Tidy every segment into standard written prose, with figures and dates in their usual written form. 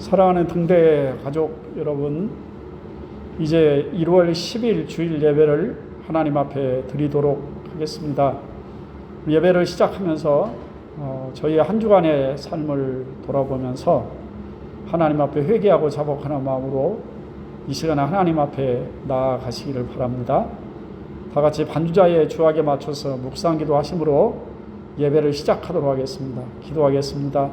사랑하는 등대 가족 여러분, 이제 1월 10일 주일 예배를 하나님 앞에 드리도록 하겠습니다. 예배를 시작하면서 저희 한 주간의 삶을 돌아보면서 하나님 앞에 회개하고 자복하는 마음으로 이 시간에 하나님 앞에 나아가시기를 바랍니다. 다 같이 반주자의 주악에 맞춰서 묵상 기도하심으로 예배를 시작하도록 하겠습니다. 기도하겠습니다.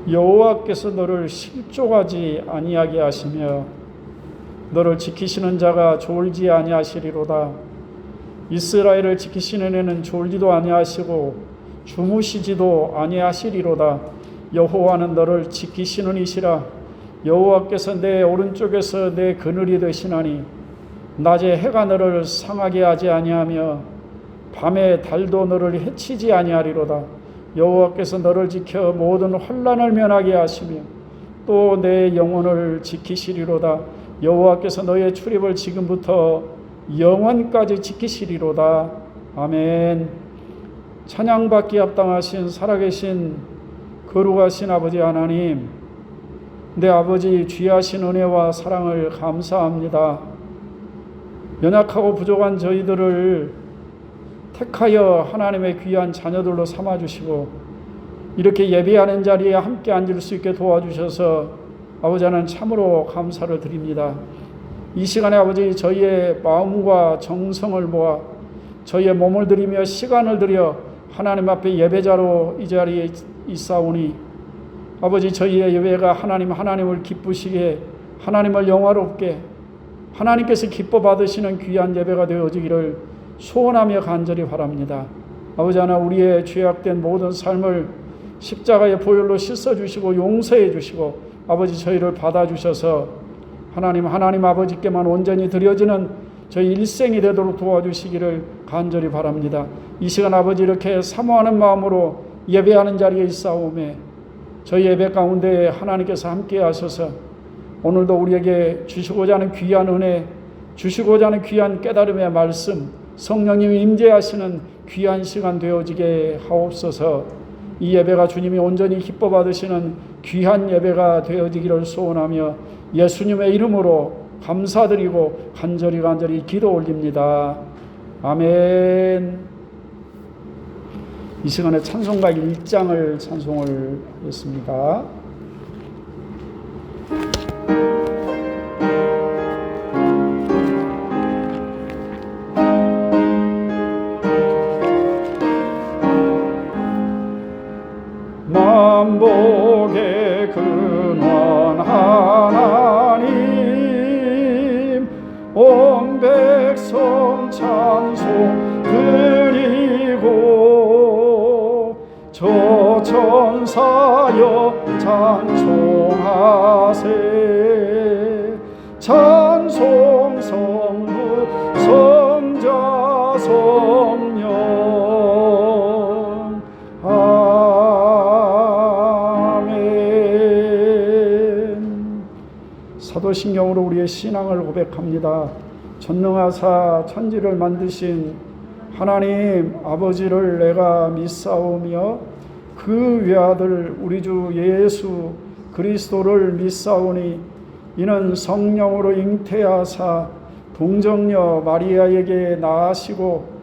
여호와께서 너를 실족하지 아니하게 하시며 너를 지키시는 자가 졸지 아니하시리로다. 이스라엘을 지키시는 이는 졸지도 아니하시고 주무시지도 아니하시리로다. 여호와는 너를 지키시는 이시라. 여호와께서 내 오른쪽에서 내 그늘이 되시나니 낮에 해가 너를 상하게 하지 아니하며 밤에 달도 너를 해치지 아니하리로다. 여호와께서 너를 지켜 모든 환난을 면하게 하시며 또 내 영혼을 지키시리로다. 여호와께서 너의 출입을 지금부터 영원까지 지키시리로다. 아멘. 찬양받기 합당하신 살아계신 거룩하신 아버지 하나님, 내 아버지 귀하신 은혜와 사랑을 감사합니다. 연약하고 부족한 저희들을 택하여 하나님의 귀한 자녀들로 삼아주시고 이렇게 예배하는 자리에 함께 앉을 수 있게 도와주셔서 아버지 하나님 참으로 감사를 드립니다. 이 시간에 아버지 저희의 마음과 정성을 모아 저희의 몸을 들이며 시간을 들여 하나님 앞에 예배자로 이 자리에 있사오니 아버지 저희의 예배가 하나님을 기쁘시게 하나님을 영화롭게 하나님께서 기뻐 받으시는 귀한 예배가 되어지기를 소원하며 간절히 바랍니다. 아버지 하나 우리의 죄악된 모든 삶을 십자가의 보혈로 씻어주시고 용서해 주시고 아버지 저희를 받아주셔서 하나님 아버지께만 온전히 드려지는 저희 일생이 되도록 도와주시기를 간절히 바랍니다. 이 시간 아버지 이렇게 사모하는 마음으로 예배하는 자리에 있사오매 저희 예배 가운데 하나님께서 함께 하셔서 오늘도 우리에게 주시고자 하는 귀한 은혜, 주시고자 하는 귀한 깨달음의 말씀, 성령님이 임재하시는 귀한 시간 되어지게 하옵소서. 이 예배가 주님이 온전히 기뻐 받으시는 귀한 예배가 되어지기를 소원하며 예수님의 이름으로 감사드리고 간절히 기도 올립니다. 아멘. 이 시간에 찬송가 1장을 찬송을 하겠습니다. 만복의 근원 하나님 온 백성 찬송 드리고 저 천사여 찬송하세. 찬송 성부 성자 성령 사도신경으로 우리의 신앙을 고백합니다. 전능하사 천지를 만드신 하나님 아버지를 내가 믿사오며 그 외아들 우리 주 예수 그리스도를 믿사오니 이는 성령으로 잉태하사 동정녀 마리아에게 낳으시고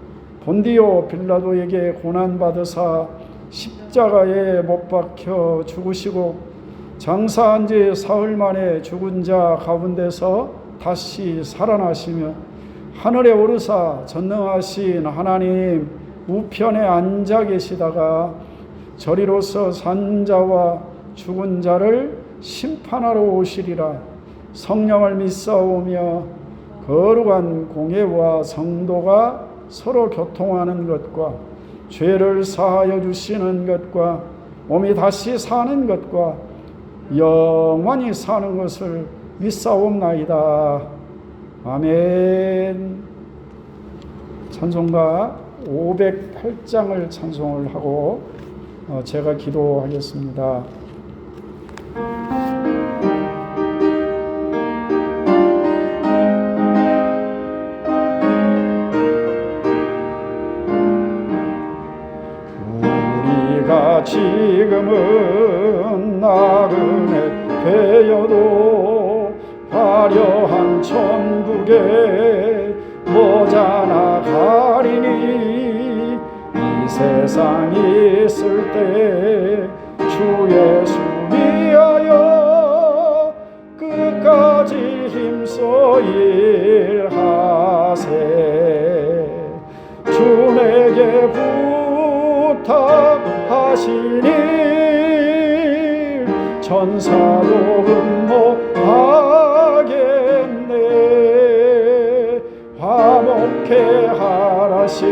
본디오 빌라도에게 고난받으사 십자가에 못 박혀 죽으시고 장사한 지 사흘 만에 죽은 자 가운데서 다시 살아나시며 하늘에 오르사 전능하신 하나님 우편에 앉아 계시다가 저리로서 산 자와 죽은 자를 심판하러 오시리라. 성령을 믿사오며 거룩한 공예와 성도가 서로 교통하는 것과 죄를 사하여 주시는 것과 몸이 다시 사는 것과 영원히 사는 것을 믿사옵나이다. 아멘. 찬송가 508장을 찬송을 하고 제가 기도하겠습니다. 우리가 지금은 나그네 되어도 화려한 천국에 모자나 가리니 이 세상 있을 때 주 예수 위하여 끝까지 힘써 일하세. 주 내게 부탁하시니 천사도 흠모하겠네. 화목해 하라신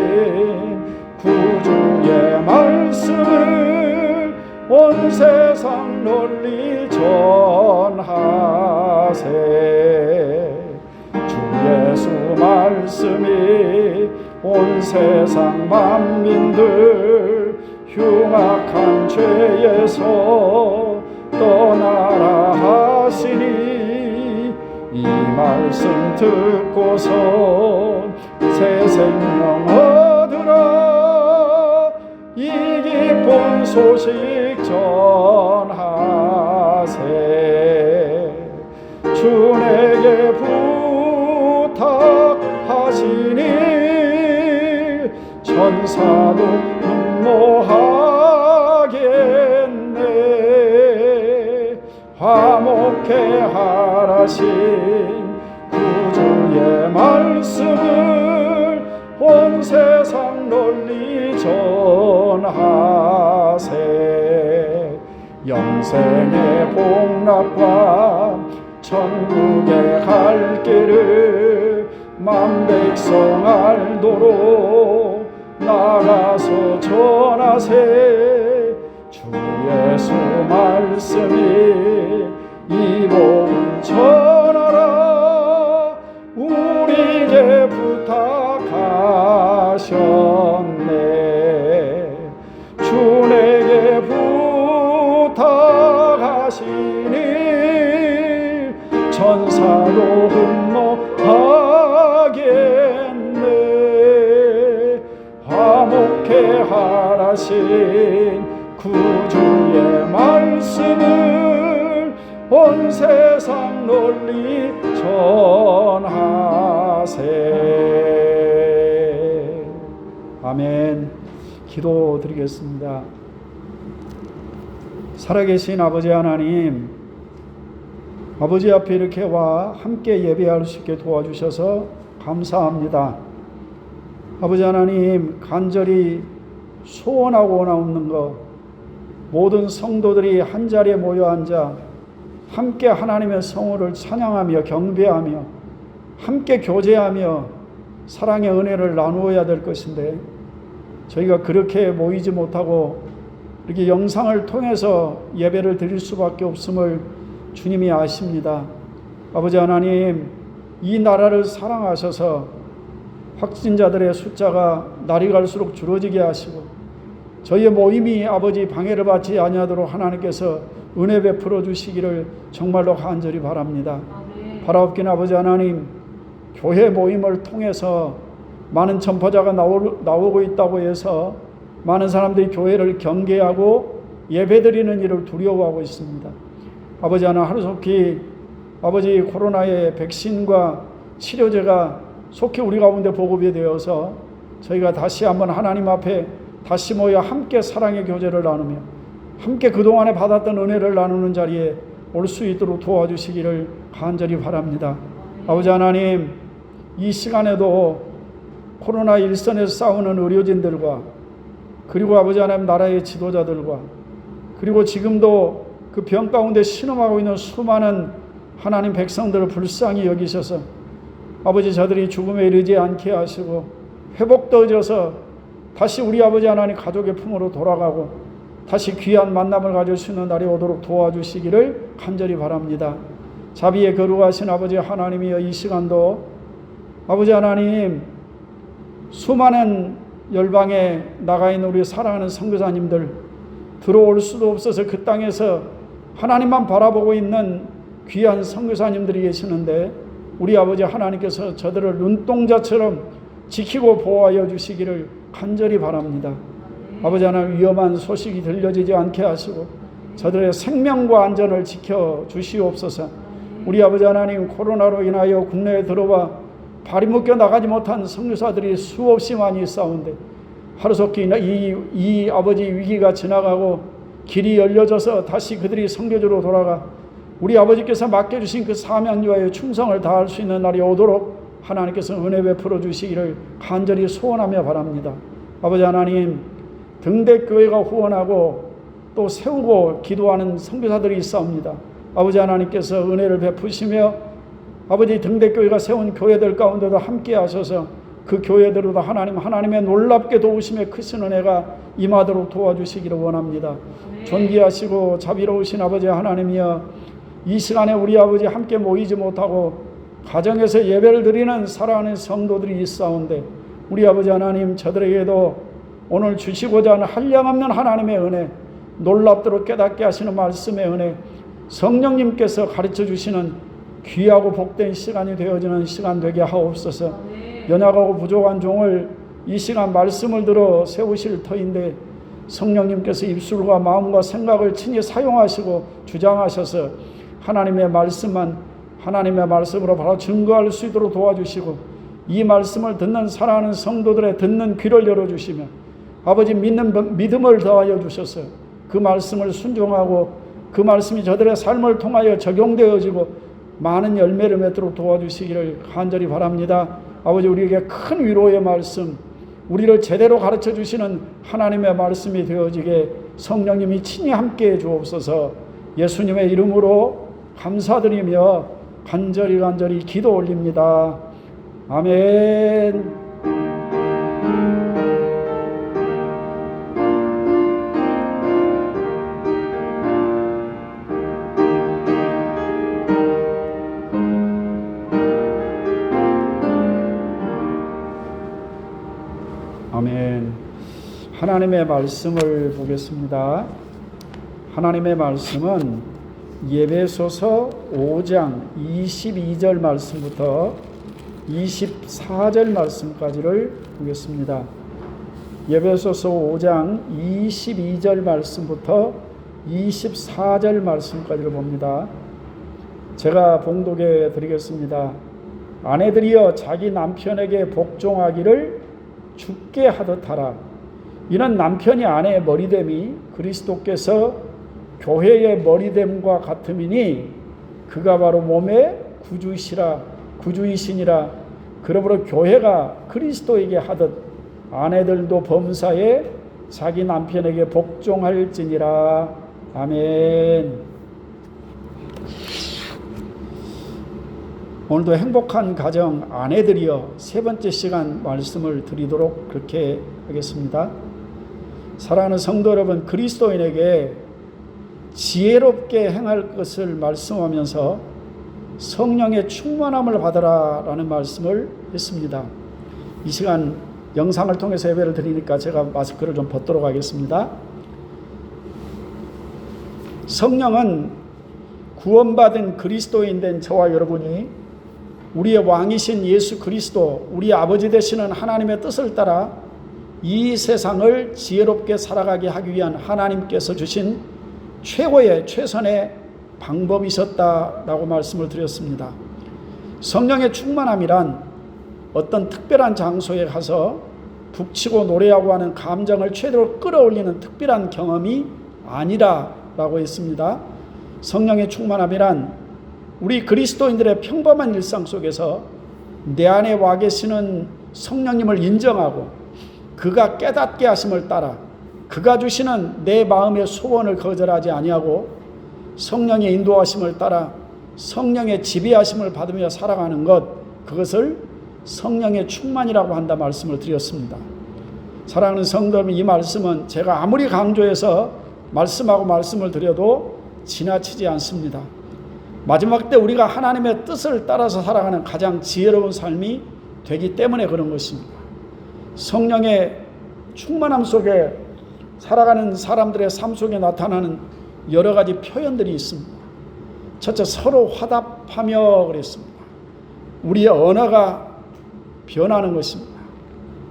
구주의 말씀을 온 세상 널리 전하세. 주 예수 말씀이 온 세상 만민들 흉악한 죄에서 떠나라 하시니 이 말씀 듣고서 새 생명 얻으라. 이 기쁜 소식 전하세. 주 내게 부탁하시니 천사도 흠모하겠네. 화목해 하라신 구주의 말씀을 온 세상 널리 전하세. 영생의 복락과 천국에 갈 길을 만백성 알도록 나가서 전하세. 주 예수 말씀이 이 복음 전하라. 우리에게 부탁하셨네. 주 내게 부탁하시니 천사도 흠모하겠네. 화목해 하라신 구주의 말씀을 온 세상 널리 전하세. 아멘. 기도드리겠습니다. 살아계신 아버지 하나님, 아버지 앞에 이렇게 와 함께 예배할 수 있게 도와주셔서 감사합니다. 아버지 하나님, 간절히 소원하고 원하옵는 것, 모든 성도들이 한자리에 모여 앉아 함께 하나님의 성호를 찬양하며 경배하며 함께 교제하며 사랑의 은혜를 나누어야 될 것인데 저희가 그렇게 모이지 못하고 이렇게 영상을 통해서 예배를 드릴 수밖에 없음을 주님이 아십니다. 아버지 하나님, 이 나라를 사랑하셔서 확진자들의 숫자가 날이 갈수록 줄어지게 하시고 저희의 모임이 아버지 방해를 받지 아니하도록 하나님께서 은혜 베풀어 주시기를 정말로 간절히 바랍니다. 바라옵긴 아버지 하나님, 교회 모임을 통해서 많은 전파자가 나오고 있다고 해서 많은 사람들이 교회를 경계하고 예배드리는 일을 두려워하고 있습니다. 아버지 하나, 하루속히 아버지 코로나의 백신과 치료제가 속히 우리 가운데 보급이 되어서 저희가 다시 한번 하나님 앞에 다시 모여 함께 사랑의 교제를 나누며 함께 그동안에 받았던 은혜를 나누는 자리에 올 수 있도록 도와주시기를 간절히 바랍니다. 아버지 하나님, 이 시간에도 코로나 일선에서 싸우는 의료진들과 그리고 아버지 하나님 나라의 지도자들과 그리고 지금도 그 병 가운데 신음하고 있는 수많은 하나님 백성들을 불쌍히 여기셔서 아버지 저들이 죽음에 이르지 않게 하시고 회복되어져서 다시 우리 아버지 하나님 가족의 품으로 돌아가고 다시 귀한 만남을 가질 수 있는 날이 오도록 도와주시기를 간절히 바랍니다. 자비에 거룩하신 아버지 하나님이여, 이 시간도 아버지 하나님, 수많은 열방에 나가 있는 우리 사랑하는 선교사님들, 들어올 수도 없어서 그 땅에서 하나님만 바라보고 있는 귀한 선교사님들이 계시는데, 우리 아버지 하나님께서 저들을 눈동자처럼 지키고 보호하여 주시기를 간절히 바랍니다. 아버지 하나님, 위험한 소식이 들려지지 않게 하시고 저들의 생명과 안전을 지켜 주시옵소서. 우리 아버지 하나님, 코로나로 인하여 국내에 들어와 발이 묶여 나가지 못한 선교사들이 수없이 많이 있사온데, 하루속히 이 아버지 위기가 지나가고 길이 열려져서 다시 그들이 선교지로 돌아가 우리 아버지께서 맡겨주신 그 사명 위하여 충성을 다할 수 있는 날이 오도록 하나님께서 은혜 베풀어 주시기를 간절히 소원하며 바랍니다. 아버지 하나님, 등대교회가 후원하고 또 세우고 기도하는 선교사들이 있사옵니다. 아버지 하나님께서 은혜를 베푸시며 아버지 등대교회가 세운 교회들 가운데도 함께 하셔서 그 교회들로도 하나님의 놀랍게 도우심에 크신 은혜가 임하도록 도와주시기를 원합니다. 존귀하시고 자비로우신 아버지 하나님이여, 이 시간에 우리 아버지 함께 모이지 못하고 가정에서 예배를 드리는 사랑하는 성도들이 있사온데, 우리 아버지 하나님, 저들에게도 오늘 주시고자 하는 한량없는 하나님의 은혜, 놀랍도록 깨닫게 하시는 말씀의 은혜, 성령님께서 가르쳐 주시는 귀하고 복된 시간이 되어지는 시간 되게 하옵소서. 연약하고 부족한 종을 이 시간 말씀을 들어 세우실 터인데, 성령님께서 입술과 마음과 생각을 친히 사용하시고 주장하셔서 하나님의 말씀만 하나님의 말씀으로 바로 증거할 수 있도록 도와주시고, 이 말씀을 듣는 사랑하는 성도들의 듣는 귀를 열어주시며 아버지 믿음을 더하여 주셔서 그 말씀을 순종하고 그 말씀이 저들의 삶을 통하여 적용되어지고 많은 열매를 맺도록 도와주시기를 간절히 바랍니다. 아버지, 우리에게 큰 위로의 말씀, 우리를 제대로 가르쳐 주시는 하나님의 말씀이 되어지게 성령님이 친히 함께해 주옵소서. 예수님의 이름으로 감사드리며 간절히 기도 올립니다. 아멘. 아멘. 하나님의 말씀을 보겠습니다. 하나님의 말씀은 에베소서 5장 22절 말씀부터 24절 말씀까지를 보겠습니다. 에베소서 5장 22절 말씀부터 24절 말씀까지를 봅니다. 제가 봉독해 드리겠습니다. 아내들이여, 자기 남편에게 복종하기를 주께 하듯 하라. 이는 남편이 아내의 머리됨이 그리스도께서 교회의 머리됨과 같음이니, 그가 바로 몸의 구주이시니라. 그러므로 교회가 그리스도에게 하듯 아내들도 범사에 자기 남편에게 복종할지니라. 아멘. 오늘도 행복한 가정 아내들이여, 세 번째 시간 말씀을 드리도록 그렇게 하겠습니다. 사랑하는 성도 여러분, 그리스도인에게 지혜롭게 행할 것을 말씀하면서 성령의 충만함을 받으라 라는 말씀을 했습니다. 이 시간 영상을 통해서 예배를 드리니까 제가 마스크를 좀 벗도록 하겠습니다. 성령은 구원받은 그리스도인 된 저와 여러분이 우리의 왕이신 예수 그리스도, 우리 아버지 되시는 하나님의 뜻을 따라 이 세상을 지혜롭게 살아가게 하기 위한 하나님께서 주신 최선의 방법이셨다라고 말씀을 드렸습니다. 성령의 충만함이란 어떤 특별한 장소에 가서 북치고 노래하고 하는 감정을 최대로 끌어올리는 특별한 경험이 아니라라고 했습니다. 성령의 충만함이란 우리 그리스도인들의 평범한 일상 속에서 내 안에 와 계시는 성령님을 인정하고 그가 깨닫게 하심을 따라 그가 주시는 내 마음의 소원을 거절하지 아니하고 성령의 인도하심을 따라 성령의 지배하심을 받으며 살아가는 것, 그것을 성령의 충만이라고 한다 말씀을 드렸습니다. 사랑하는 성도 여러분, 이 말씀은 제가 아무리 강조해서 말씀을 드려도 지나치지 않습니다. 마지막 때 우리가 하나님의 뜻을 따라서 살아가는 가장 지혜로운 삶이 되기 때문에 그런 것입니다. 성령의 충만함 속에 살아가는 사람들의 삶 속에 나타나는 여러 가지 표현들이 있습니다. 첫째, 서로 화답하며 그랬습니다. 우리의 언어가 변하는 것입니다.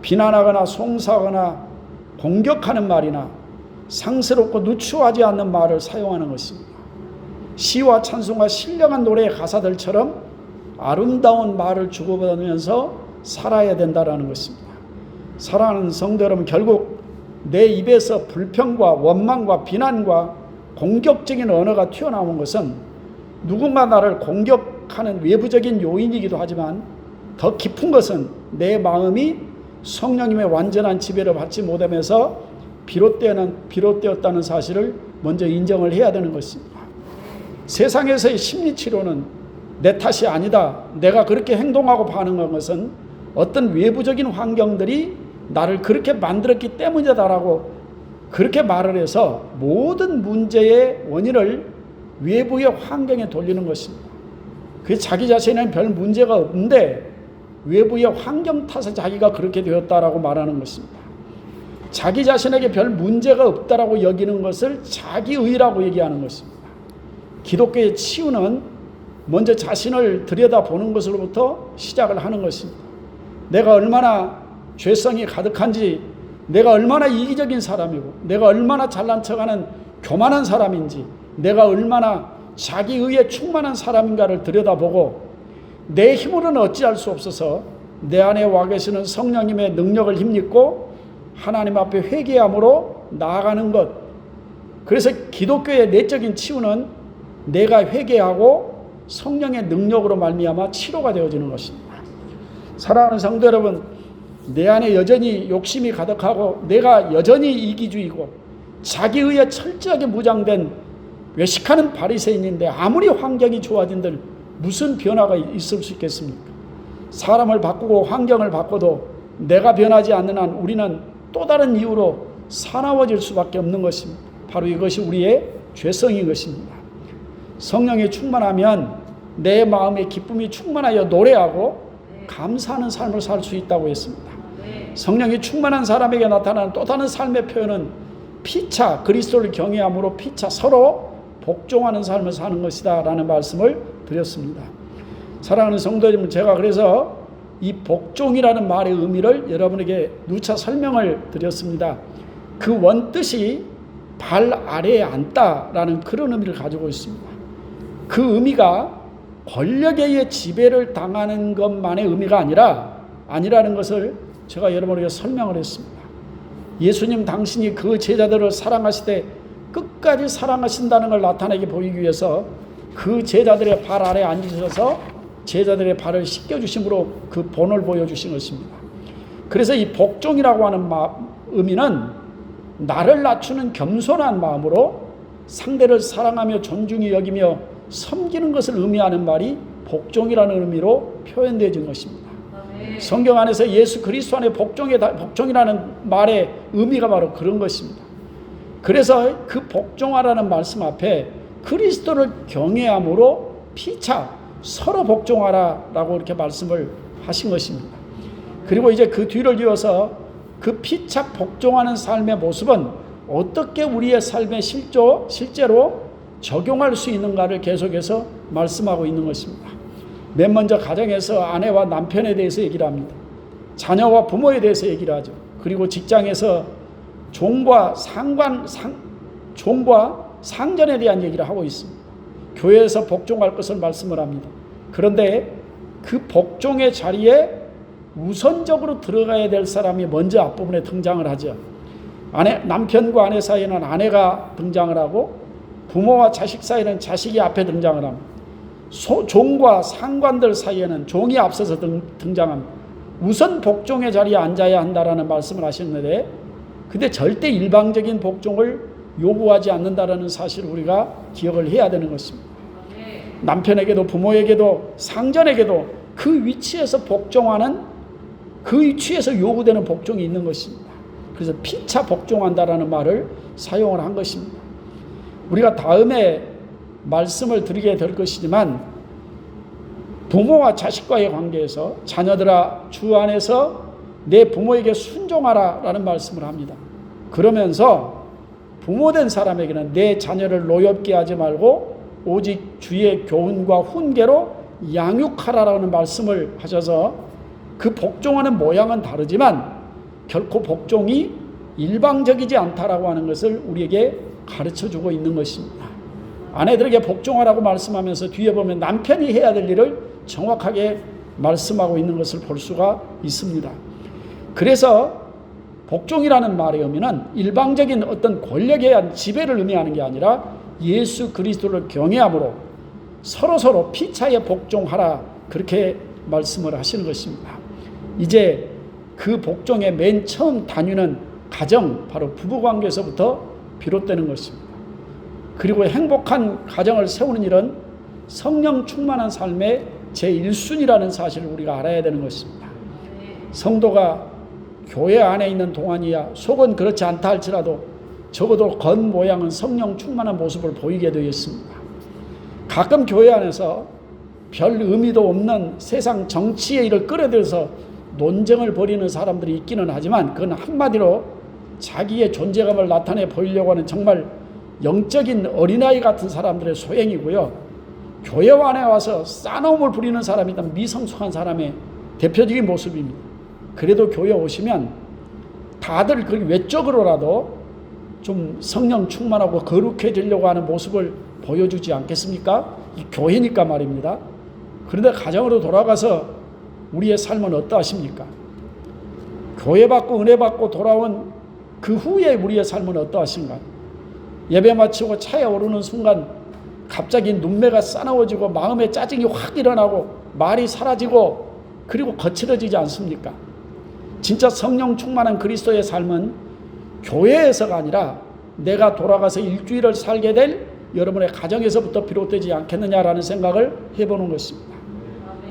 비난하거나 송사하거나 공격하는 말이나 상스럽고 누추하지 않는 말을 사용하는 것입니다. 시와 찬송과 신령한 노래의 가사들처럼 아름다운 말을 주고받으면서 살아야 된다는 것입니다. 사랑하는 성도 여러분, 결국 내 입에서 불평과 원망과 비난과 공격적인 언어가 튀어나오는 것은 누군가 나를 공격하는 외부적인 요인이기도 하지만 더 깊은 것은 내 마음이 성령님의 완전한 지배를 받지 못하면서 비롯되었다는 사실을 먼저 인정을 해야 되는 것입니다. 세상에서의 심리치료는 내 탓이 아니다, 내가 그렇게 행동하고 반응한 것은 어떤 외부적인 환경들이 나를 그렇게 만들었기 때문이다라고 그렇게 말을 해서 모든 문제의 원인을 외부의 환경에 돌리는 것입니다. 그 자기 자신에는 별 문제가 없는데 외부의 환경 탓에 자기가 그렇게 되었다라고 말하는 것입니다. 자기 자신에게 별 문제가 없다라고 여기는 것을 자기의라고 얘기하는 것입니다. 기독교의 치유는 먼저 자신을 들여다보는 것으로부터 시작을 하는 것입니다. 내가 얼마나 죄성이 가득한지, 내가 얼마나 이기적인 사람이고, 내가 얼마나 잘난 척하는 교만한 사람인지, 내가 얼마나 자기의에 충만한 사람인가를 들여다보고 내 힘으로는 어찌할 수 없어서 내 안에 와 계시는 성령님의 능력을 힘입고 하나님 앞에 회개함으로 나아가는 것. 그래서 기독교의 내적인 치유는 내가 회개하고 성령의 능력으로 말미암아 치료가 되어지는 것입니다. 사랑하는 성도 여러분, 내 안에 여전히 욕심이 가득하고 내가 여전히 이기주의고 자기의에 철저하게 무장된 외식하는 바리새인인데 아무리 환경이 좋아진들 무슨 변화가 있을 수 있겠습니까? 사람을 바꾸고 환경을 바꿔도 내가 변하지 않는 한 우리는 또 다른 이유로 사나워질 수밖에 없는 것입니다. 바로 이것이 우리의 죄성인 것입니다. 성령이 충만하면 내 마음의 기쁨이 충만하여 노래하고 감사하는 삶을 살 수 있다고 했습니다. 성령이 충만한 사람에게 나타나는 또 다른 삶의 표현은 피차, 그리스도를 경외함으로 피차 서로 복종하는 삶을 사는 것이다 라는 말씀을 드렸습니다. 사랑하는 성도 여러분, 제가 그래서 이 복종이라는 말의 의미를 여러분에게 누차 설명을 드렸습니다. 그 원뜻이 발 아래에 앉다라는 그런 의미를 가지고 있습니다. 그 의미가 권력에 의해 지배를 당하는 것만의 의미가 아니라는 것을 제가 여러분에게 설명을 했습니다. 예수님 당신이 그 제자들을 사랑하시되 끝까지 사랑하신다는 걸 나타내게 보이기 위해서 그 제자들의 발 아래에 앉으셔서 제자들의 발을 씻겨주심으로 그 본을 보여주신 것입니다. 그래서 이 복종이라고 하는 의미는 나를 낮추는 겸손한 마음으로 상대를 사랑하며 존중히 여기며 섬기는 것을 의미하는 말이 복종이라는 의미로 표현되어진 것입니다. 성경 안에서 예수 그리스도 안에 복종이라는 말의 의미가 바로 그런 것입니다. 그래서 그 복종하라는 말씀 앞에 그리스도를 경외함으로 피차 서로 복종하라라고 이렇게 말씀을 하신 것입니다. 그리고 이제 그 뒤를 이어서 그 피차 복종하는 삶의 모습은 어떻게 우리의 삶에 실제로 적용할 수 있는가를 계속해서 말씀하고 있는 것입니다. 맨 먼저 가정에서 아내와 남편에 대해서 얘기를 합니다. 자녀와 부모에 대해서 얘기를 하죠. 그리고 직장에서 종과 상전에 대한 얘기를 하고 있습니다. 교회에서 복종할 것을 말씀을 합니다. 그런데 그 복종의 자리에 우선적으로 들어가야 될 사람이 먼저 앞부분에 등장을 하죠. 남편과 아내 사이에는 아내가 등장을 하고 부모와 자식 사이에는 자식이 앞에 등장을 합니다. 종과 상관들 사이에는 종이 앞서서 등장합니다. 우선 복종의 자리에 앉아야 한다라는 말씀을 하셨는데 근데 절대 일방적인 복종을 요구하지 않는다라는 사실을 우리가 기억을 해야 되는 것입니다. 남편에게도 부모에게도 상전에게도 그 위치에서 복종하는 그 위치에서 요구되는 복종이 있는 것입니다. 그래서 피차 복종한다라는 말을 사용을 한 것입니다. 우리가 다음에 말씀을 드리게 될 것이지만 부모와 자식과의 관계에서 자녀들아 주 안에서 내 부모에게 순종하라 라는 말씀을 합니다. 그러면서 부모된 사람에게는 내 자녀를 노엽게 하지 말고 오직 주의 교훈과 훈계로 양육하라라는 말씀을 하셔서 그 복종하는 모양은 다르지만 결코 복종이 일방적이지 않다라고 하는 것을 우리에게 가르쳐주고 있는 것입니다. 아내들에게 복종하라고 말씀하면서 뒤에 보면 남편이 해야 될 일을 정확하게 말씀하고 있는 것을 볼 수가 있습니다. 그래서 복종이라는 말의 의미는 일방적인 어떤 권력에 의한 지배를 의미하는 게 아니라 예수 그리스도를 경외함으로 서로서로 피차에 복종하라, 그렇게 말씀을 하시는 것입니다. 이제 그 복종의 맨 처음 단위는 가정, 바로 부부관계에서부터 비롯되는 것입니다. 그리고 행복한 가정을 세우는 일은 성령 충만한 삶의 제1순위라는 사실을 우리가 알아야 되는 것입니다. 성도가 교회 안에 있는 동안이야 속은 그렇지 않다 할지라도 적어도 겉모양은 성령 충만한 모습을 보이게 되어 있습니다. 가끔 교회 안에서 별 의미도 없는 세상 정치의 일을 끌어들여서 논쟁을 벌이는 사람들이 있기는 하지만 그건 한마디로 자기의 존재감을 나타내 보이려고 하는 정말 영적인 어린아이 같은 사람들의 소행이고요. 교회 안에 와서 싸움을 부리는 사람이 일단 미성숙한 사람의 대표적인 모습입니다. 그래도 교회 오시면 다들 그 외적으로라도 좀 성령 충만하고 거룩해지려고 하는 모습을 보여주지 않겠습니까? 이 교회니까 말입니다. 그런데 가정으로 돌아가서 우리의 삶은 어떠하십니까? 교회 받고 은혜 받고 돌아온 그 후에 우리의 삶은 어떠하신가요? 예배 마치고 차에 오르는 순간 갑자기 눈매가 싸나워지고 마음에 짜증이 확 일어나고 말이 사라지고 그리고 거칠어지지 않습니까? 진짜 성령 충만한 그리스도의 삶은 교회에서가 아니라 내가 돌아가서 일주일을 살게 될 여러분의 가정에서부터 비롯되지 않겠느냐라는 생각을 해보는 것입니다.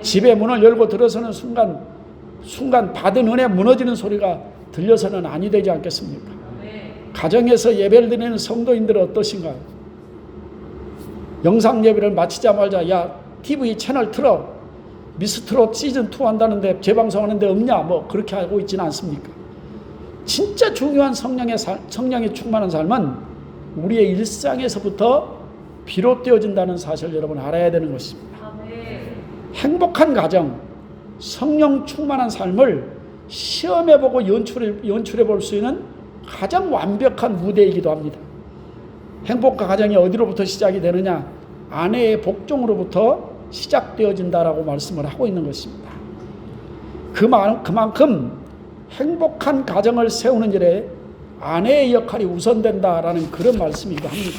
집에 문을 열고 들어서는 순간 받은 은혜 무너지는 소리가 들려서는 아니 되지 않겠습니까? 가정에서 예배를 드리는 성도인들은 어떠신가요? 영상 예배를 마치자마자 야 TV 채널 틀어, 미스트롯 시즌2 한다는데 재방송하는데 없냐, 뭐 그렇게 하고 있지는 않습니까? 진짜 중요한 성령의 충만한 삶은 우리의 일상에서부터 비롯되어진다는 사실을 여러분 알아야 되는 것입니다. 행복한 가정, 성령 충만한 삶을 시험해보고 연출해 볼 수 있는 가장 완벽한 무대이기도 합니다. 행복한 가정이 어디로부터 시작이 되느냐? 아내의 복종으로부터 시작되어진다라고 말씀을 하고 있는 것입니다. 그만큼 행복한 가정을 세우는 일에 아내의 역할이 우선된다라는 그런 말씀이기도 합니다.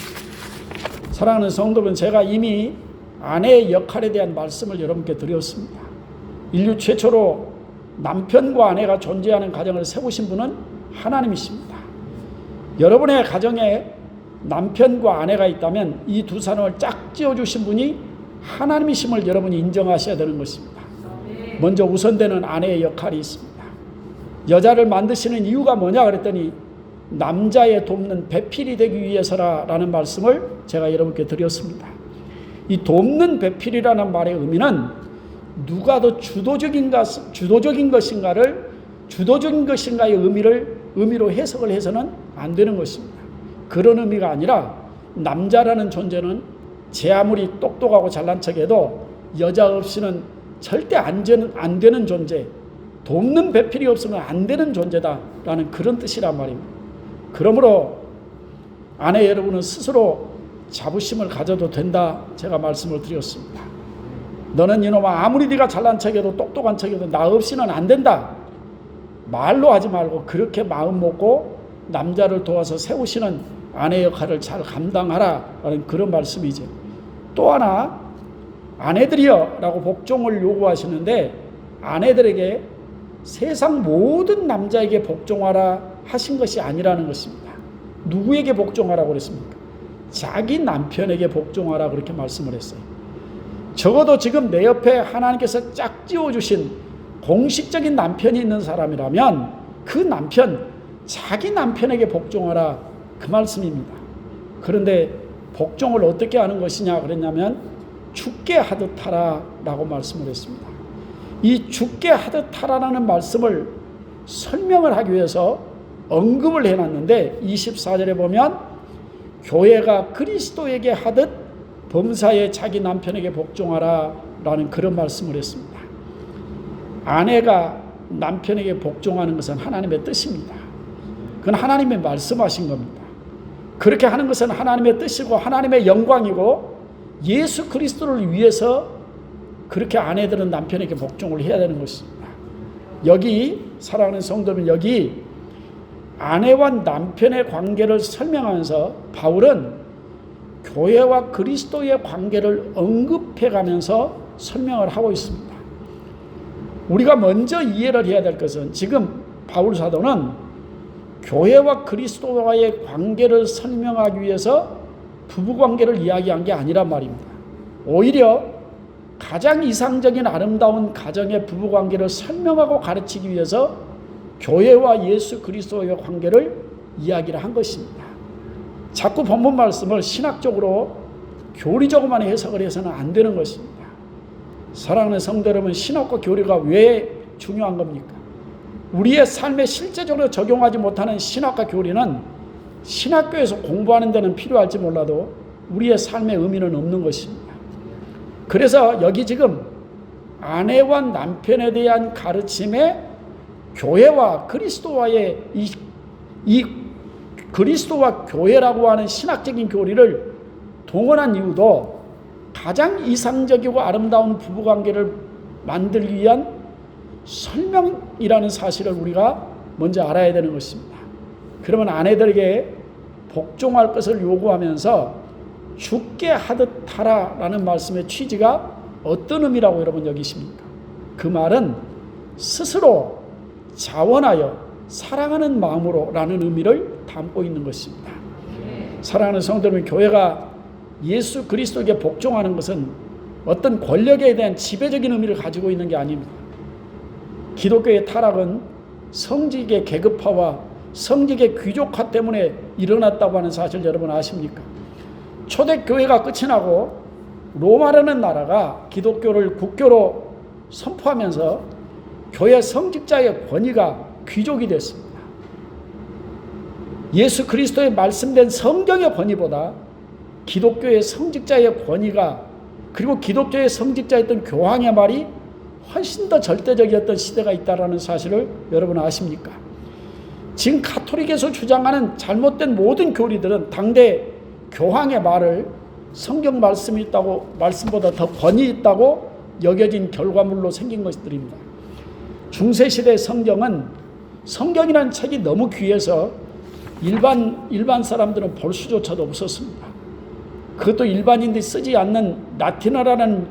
사랑하는 성도분, 제가 이미 아내의 역할에 대한 말씀을 여러분께 드렸습니다. 인류 최초로 남편과 아내가 존재하는 가정을 세우신 분은 하나님이십니다. 여러분의 가정에 남편과 아내가 있다면 이 두 사람을 짝 지어주신 분이 하나님이심을 여러분이 인정하셔야 되는 것입니다. 먼저 우선되는 아내의 역할이 있습니다. 여자를 만드시는 이유가 뭐냐 그랬더니 남자의 돕는 배필이 되기 위해서라는 말씀을 제가 여러분께 드렸습니다. 이 돕는 배필이라는 말의 의미는 누가 더 주도적인 것인가의 의미로 해석을 해서는 안 되는 것입니다. 그런 의미가 아니라 남자라는 존재는 제 아무리 똑똑하고 잘난 척해도 여자 없이는 절대 안 되는 존재, 돕는 배필이 없으면 안 되는 존재다라는 그런 뜻이란 말입니다. 그러므로 아내 여러분은 스스로 자부심을 가져도 된다, 제가 말씀을 드렸습니다. 너는 이놈아 아무리 네가 잘난 척해도 똑똑한 척해도 나 없이는 안 된다. 말로 하지 말고 그렇게 마음 먹고 남자를 도와서 세우시는 아내 역할을 잘 감당하라라는 그런 말씀이죠. 또 하나, 아내들이여 라고 복종을 요구하시는데 아내들에게 세상 모든 남자에게 복종하라 하신 것이 아니라는 것입니다. 누구에게 복종하라고 그랬습니까? 자기 남편에게 복종하라 그렇게 말씀을 했어요. 적어도 지금 내 옆에 하나님께서 짝 지어주신 공식적인 남편이 있는 사람이라면 그 남편, 자기 남편에게 복종하라 그 말씀입니다. 그런데 복종을 어떻게 하는 것이냐 그랬냐면 죽게 하듯 하라 라고 말씀을 했습니다. 이 죽게 하듯 하라라는 말씀을 설명을 하기 위해서 언급을 해놨는데 24절에 보면 교회가 그리스도에게 하듯 범사에 자기 남편에게 복종하라 라는 그런 말씀을 했습니다. 아내가 남편에게 복종하는 것은 하나님의 뜻입니다. 그건 하나님의 말씀하신 겁니다. 그렇게 하는 것은 하나님의 뜻이고 하나님의 영광이고 예수 그리스도를 위해서 그렇게 아내들은 남편에게 복종을 해야 되는 것입니다. 여기 사랑하는 성도는 여기 아내와 남편의 관계를 설명하면서 바울은 교회와 그리스도의 관계를 언급해가면서 설명을 하고 있습니다. 우리가 먼저 이해를 해야 될 것은 지금 바울 사도는 교회와 그리스도와의 관계를 설명하기 위해서 부부관계를 이야기한 게 아니란 말입니다. 오히려 가장 이상적인 아름다운 가정의 부부관계를 설명하고 가르치기 위해서 교회와 예수 그리스도의 관계를 이야기를 한 것입니다. 자꾸 본문 말씀을 신학적으로 교리적으로만 해석을 해서는 안 되는 것입니다. 사랑하는 성도 여러분, 신학과 교리가 왜 중요한 겁니까? 우리의 삶에 실제적으로 적용하지 못하는 신학과 교리는 신학교에서 공부하는 데는 필요할지 몰라도 우리의 삶의 의미는 없는 것입니다. 그래서 여기 지금 아내와 남편에 대한 가르침에 교회와 그리스도와의 이 그리스도와 교회라고 하는 신학적인 교리를 동원한 이유도 가장 이상적이고 아름다운 부부관계를 만들기 위한 설명이라는 사실을 우리가 먼저 알아야 되는 것입니다. 그러면 아내들에게 복종할 것을 요구하면서 죽게 하듯 하라라는 말씀의 취지가 어떤 의미라고 여러분 여기십니까? 그 말은 스스로 자원하여 사랑하는 마음으로 라는 의미를 담고 있는 것입니다. 사랑하는 성도 여러분, 교회가 예수 그리스도에게 복종하는 것은 어떤 권력에 대한 지배적인 의미를 가지고 있는 게 아닙니다. 기독교의 타락은 성직의 계급화와 성직의 귀족화 때문에 일어났다고 하는 사실 여러분 아십니까? 초대교회가 끝이 나고 로마라는 나라가 기독교를 국교로 선포하면서 교회 성직자의 권위가 귀족이 됐습니다. 예수 그리스도의 말씀된 성경의 권위보다 기독교의 성직자의 권위가, 그리고 기독교의 성직자였던 교황의 말이 훨씬 더 절대적이었던 시대가 있다는 사실을 여러분 아십니까? 지금 가톨릭에서 주장하는 잘못된 모든 교리들은 당대 교황의 말을 성경 말씀이 있다고, 말씀보다 더 권위 있다고 여겨진 결과물로 생긴 것들입니다. 중세시대 성경은, 성경이라는 책이 너무 귀해서 일반 사람들은 볼 수조차도 없었습니다. 그것도 일반인들이 쓰지 않는 라틴어라는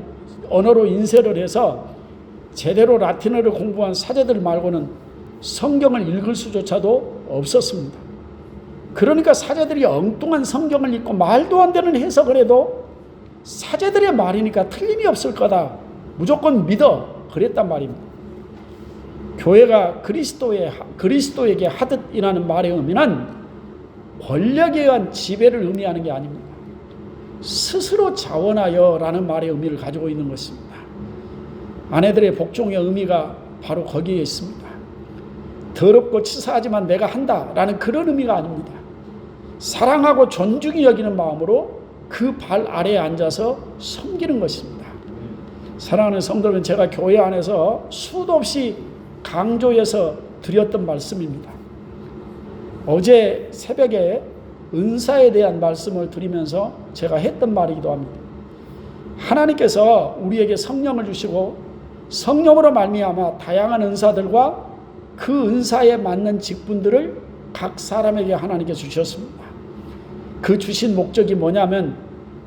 언어로 인쇄를 해서 제대로 라틴어를 공부한 사제들 말고는 성경을 읽을 수조차도 없었습니다. 그러니까 사제들이 엉뚱한 성경을 읽고 말도 안 되는 해석을 해도 사제들의 말이니까 틀림이 없을 거다, 무조건 믿어, 그랬단 말입니다. 교회가 그리스도에게 하듯이라는 말의 의미는 권력에 의한 지배를 의미하는 게 아닙니다. 스스로 자원하여 라는 말의 의미를 가지고 있는 것입니다. 아내들의 복종의 의미가 바로 거기에 있습니다. 더럽고 치사하지만 내가 한다 라는 그런 의미가 아닙니다. 사랑하고 존중히 여기는 마음으로 그 발 아래에 앉아서 섬기는 것입니다. 사랑하는 성도 여러분, 제가 교회 안에서 수도 없이 강조해서 드렸던 말씀입니다. 어제 새벽에 은사에 대한 말씀을 드리면서 제가 했던 말이기도 합니다. 하나님께서 우리에게 성령을 주시고 성령으로 말미암아 다양한 은사들과 그 은사에 맞는 직분들을 각 사람에게 하나님께 주셨습니다. 그 주신 목적이 뭐냐면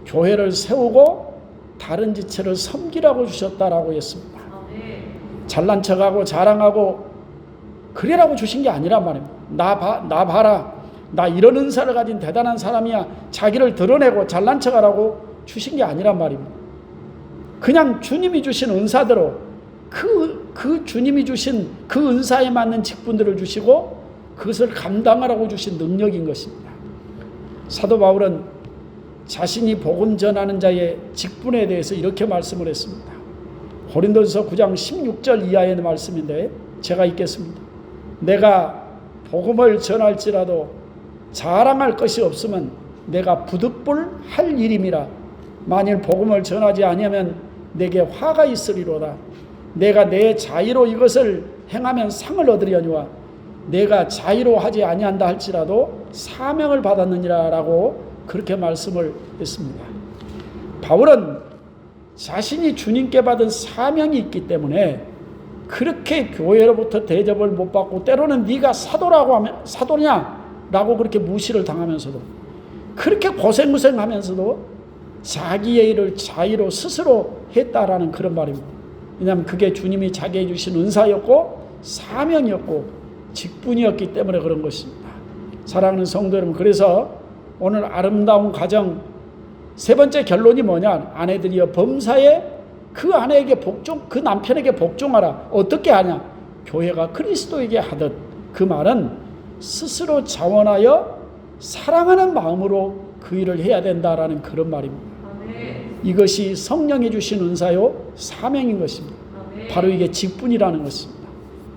교회를 세우고 다른 지체를 섬기라고 주셨다라고 했습니다. 잘난 척하고 자랑하고 그래라고 주신 게 아니란 말입니다. 나 봐라, 나 이런 은사를 가진 대단한 사람이야, 자기를 드러내고 잘난 척하라고 주신 게 아니란 말입니다. 그냥 주님이 주신 은사대로 그 주님이 주신 그 은사에 맞는 직분들을 주시고 그것을 감당하라고 주신 능력인 것입니다. 사도 바울은 자신이 복음 전하는 자의 직분에 대해서 이렇게 말씀을 했습니다. 고린도전서 9장 16절 이하의 말씀인데 제가 읽겠습니다. 내가 복음을 전할지라도 자랑할 것이 없으면 내가 부득불할 일임이라. 만일 복음을 전하지 아니하면 내게 화가 있으리로다. 내가 내 자의로 이것을 행하면 상을 얻으려니와 내가 자의로 하지 아니한다 할지라도 사명을 받았느니라 라고 그렇게 말씀을 했습니다. 바울은 자신이 주님께 받은 사명이 있기 때문에 그렇게 교회로부터 대접을 못 받고 때로는 네가 사도라고 하면 사도냐라고 그렇게 무시를 당하면서도 그렇게 고생하면서도 자기의 일을 자의로 스스로 했다라는 그런 말입니다. 왜냐하면 그게 주님이 자기에게 주신 은사였고 사명이었고 직분이었기 때문에 그런 것입니다. 사랑하는 성도 여러분, 그래서 오늘 아름다운 가정 세 번째 결론이 뭐냐? 아내들이여 범사에 그 아내에게 그 남편에게 복종하라. 어떻게 하냐? 교회가 그리스도에게 하듯. 그 말은 스스로 자원하여 사랑하는 마음으로 그 일을 해야 된다라는 그런 말입니다. 이것이 성령이 주신 은사요 사명인 것입니다. 바로 이게 직분이라는 것입니다.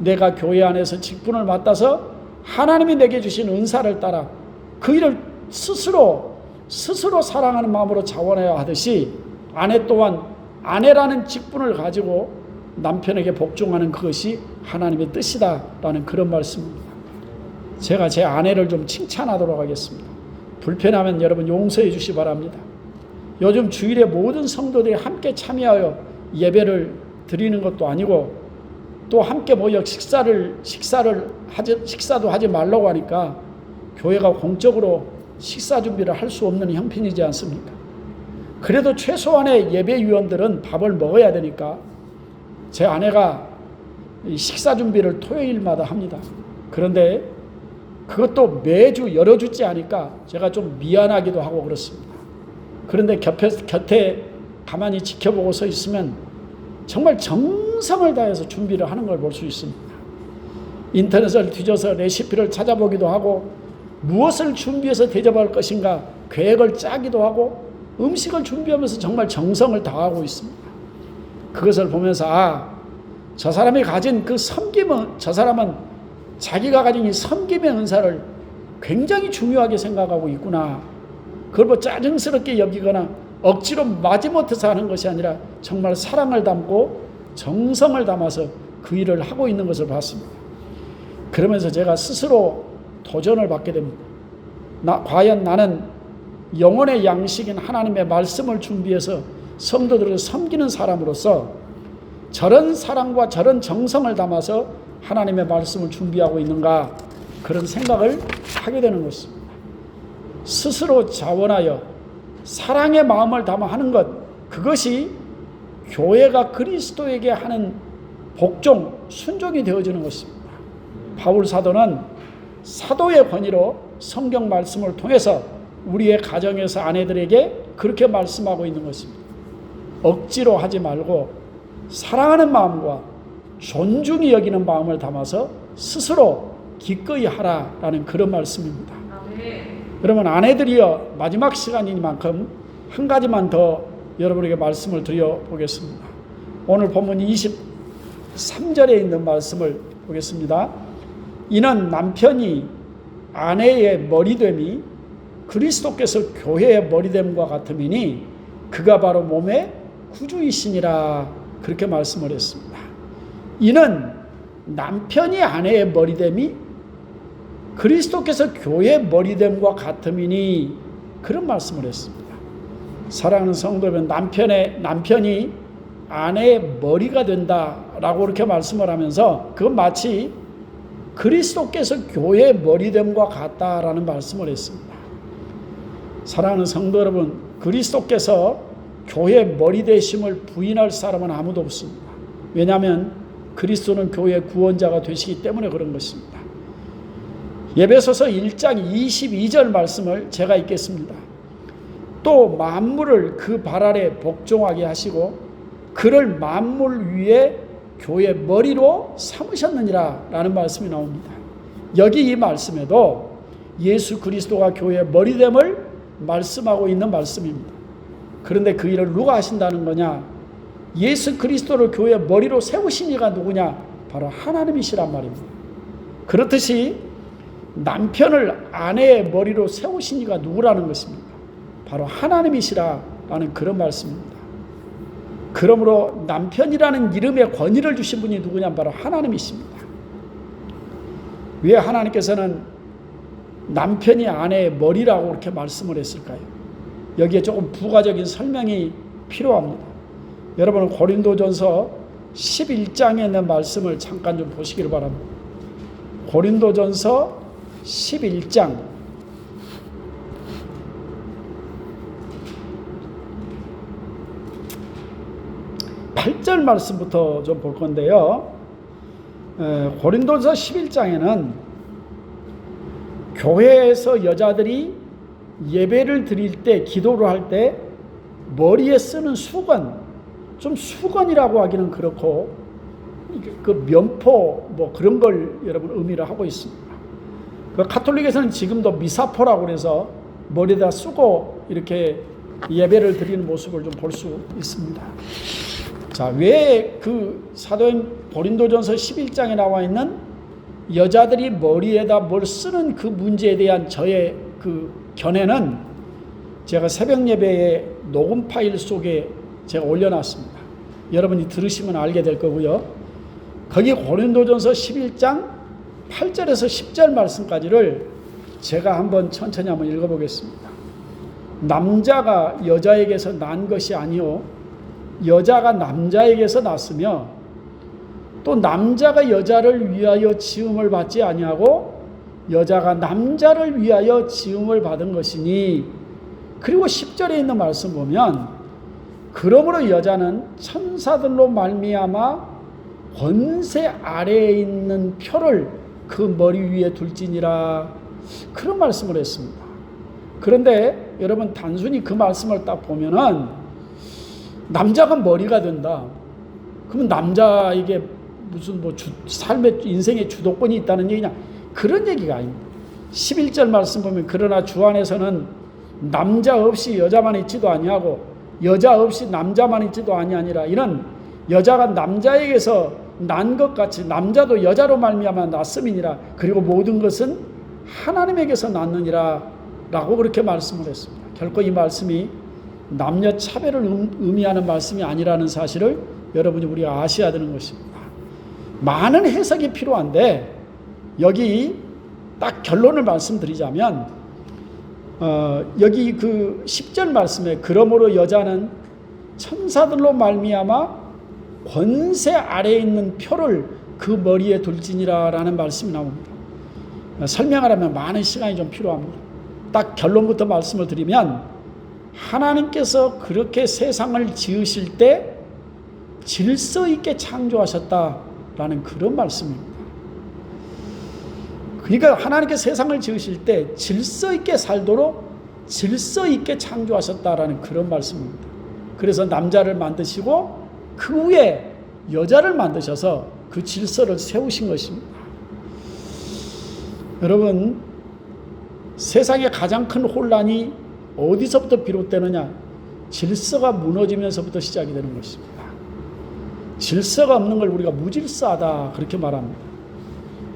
내가 교회 안에서 직분을 맡아서 하나님이 내게 주신 은사를 따라 그 일을 스스로 사랑하는 마음으로 자원해야 하듯이 아내 또한 아내라는 직분을 가지고 남편에게 복종하는 그것이 하나님의 뜻이다라는 그런 말씀입니다. 제가 제 아내를 좀 칭찬하도록 하겠습니다. 불편하면 여러분 용서해 주시 바랍니다. 요즘 주일에 모든 성도들이 함께 참여하여 예배를 드리는 것도 아니고 또 함께 모여 식사도 하지 말라고 하니까 교회가 공적으로 식사 준비를 할 수 없는 형편이지 않습니까? 그래도 최소한의 예배위원들은 밥을 먹어야 되니까 제 아내가 식사 준비를 토요일마다 합니다. 그런데 그것도 매주 열어주지 않으니까 제가 좀 미안하기도 하고 그렇습니다. 그런데 곁에 가만히 지켜보고 서 있으면 정말 정성을 다해서 준비를 하는 걸 볼 수 있습니다. 인터넷을 뒤져서 레시피를 찾아보기도 하고 무엇을 준비해서 대접할 것인가 계획을 짜기도 하고 음식을 준비하면서 정말 정성을 다하고 있습니다. 그것을 보면서 저 사람이 가진 그 섬김은, 저 사람은 자기가 가진 이 섬김의 은사를 굉장히 중요하게 생각하고 있구나. 그걸 뭐 짜증스럽게 여기거나 억지로 마지못해서 하는 것이 아니라 정말 사랑을 담고 정성을 담아서 그 일을 하고 있는 것을 봤습니다. 그러면서 제가 스스로 도전을 받게 됩니다. 과연 나는 영혼의 양식인 하나님의 말씀을 준비해서 성도들을 섬기는 사람으로서 저런 사랑과 저런 정성을 담아서 하나님의 말씀을 준비하고 있는가, 그런 생각을 하게 되는 것입니다. 스스로 자원하여 사랑의 마음을 담아 하는 것, 그것이 교회가 그리스도에게 하는 복종, 순종이 되어지는 것입니다. 바울 사도는 사도의 권위로 성경 말씀을 통해서 우리의 가정에서 아내들에게 그렇게 말씀하고 있는 것입니다. 억지로 하지 말고 사랑하는 마음과 존중이 여기는 마음을 담아서 스스로 기꺼이 하라라는 그런 말씀입니다. 그러면 아내들이여, 마지막 시간이니만큼 한 가지만 더 여러분에게 말씀을 드려보겠습니다. 오늘 본문 23절에 있는 말씀을 보겠습니다. 이는 남편이 아내의 머리됨이 그리스도께서 교회의 머리됨과 같음이니 그가 바로 몸의 구주이시니라, 그렇게 말씀을 했습니다. 이는 남편이 아내의 머리됨이 그리스도께서 교회의 머리됨과 같음이니, 그런 말씀을 했습니다. 사랑하는 성도 여러분, 남편이 아내의 머리가 된다라고 그렇게 말씀을 하면서 그건 마치 그리스도께서 교회의 머리됨과 같다라는 말씀을 했습니다. 사랑하는 성도 여러분, 그리스도께서 교회의 머리 되심을 부인할 사람은 아무도 없습니다. 왜냐하면 그리스도는 교회의 구원자가 되시기 때문에 그런 것입니다. 에베소서 1장 22절 말씀을 제가 읽겠습니다. 또 만물을 그 발 아래 복종하게 하시고 그를 만물 위에 교회 머리로 삼으셨느니라 라는 말씀이 나옵니다. 여기 이 말씀에도 예수 그리스도가 교회의 머리됨을 말씀하고 있는 말씀입니다. 그런데 그 일을 누가 하신다는 거냐? 예수 그리스도를 교회 머리로 세우신 이가 누구냐? 바로 하나님이시란 말입니다. 그렇듯이 남편을 아내의 머리로 세우신 이가 누구라는 것입니까? 바로 하나님이시라는 그런 말씀입니다. 그러므로 남편이라는 이름의 권위를 주신 분이 누구냐? 바로 하나님이십니다. 왜 하나님께서는 남편이 아내의 머리라고 그렇게 말씀을 했을까요? 여기에 조금 부가적인 설명이 필요합니다. 여러분 고린도전서 11장에 있는 말씀을 잠깐 좀 보시길 바랍니다. 고린도전서 11장 8절 말씀부터 좀 볼 건데요. 고린도전서 11장에는 교회에서 여자들이 예배를 드릴 때, 기도를 할 때 머리에 쓰는 수건, 좀 수건이라고 하기는 그렇고 그 면포 뭐 그런 걸 여러분 의미를 하고 있습니다. 그 가톨릭에서는 지금도 미사포라고 해서 머리에다 쓰고 이렇게 예배를 드리는 모습을 좀 볼 수 있습니다. 자, 왜 그 사도행 고린도전서 11장에 나와 있는 여자들이 머리에다 뭘 쓰는 그 문제에 대한 저의 그 견해는 제가 새벽 예배의 녹음 파일 속에 제가 올려놨습니다. 여러분이 들으시면 알게 될 거고요. 거기 고린도전서 11장 8절에서 10절 말씀까지를 제가 한번 천천히 한번 읽어보겠습니다. 남자가 여자에게서 난 것이 아니요 여자가 남자에게서 났으며 또 남자가 여자를 위하여 지음을 받지 아니하고 여자가 남자를 위하여 지음을 받은 것이니. 그리고 10절에 있는 말씀 보면 그러므로 여자는 천사들로 말미암아 권세 아래에 있는 표를 그 머리 위에 둘지니라, 그런 말씀을 했습니다. 그런데 여러분 단순히 그 말씀을 딱 보면은 남자가 머리가 된다, 그러면 남자에게 무슨 뭐 삶의 인생의 주도권이 있다는 얘기냐, 그런 얘기가 아닙니다. 11절 말씀 보면 그러나 주 안에서는 남자 없이 여자만 있지도 아니하고 여자 없이 남자만 있지도 아니하니라. 이런 여자가 남자에게서 난 것 같이 남자도 여자로 말미암아 났음이니라. 그리고 모든 것은 하나님에게서 났느니라 라고 그렇게 말씀을 했습니다. 결코 이 말씀이 남녀 차별을 의미하는 말씀이 아니라는 사실을 여러분이 우리가 아셔야 되는 것입니다. 많은 해석이 필요한데 여기 딱 결론을 말씀드리자면 여기 그 10절 말씀에 그러므로 여자는 천사들로 말미암아 권세 아래에 있는 표를 그 머리에 둘지니라 라는 말씀이 나옵니다. 설명하려면 많은 시간이 좀 필요합니다. 딱 결론부터 말씀을 드리면 하나님께서 그렇게 세상을 지으실 때 질서 있게 창조하셨다라는 그런 말씀입니다. 그러니까 하나님께 세상을 지으실 때 질서 있게 살도록 질서 있게 창조하셨다라는 그런 말씀입니다. 그래서 남자를 만드시고 그 후에 여자를 만드셔서 그 질서를 세우신 것입니다. 여러분, 세상의 가장 큰 혼란이 어디서부터 비롯되느냐? 질서가 무너지면서부터 시작이 되는 것입니다. 질서가 없는 걸 우리가 무질서하다 그렇게 말합니다.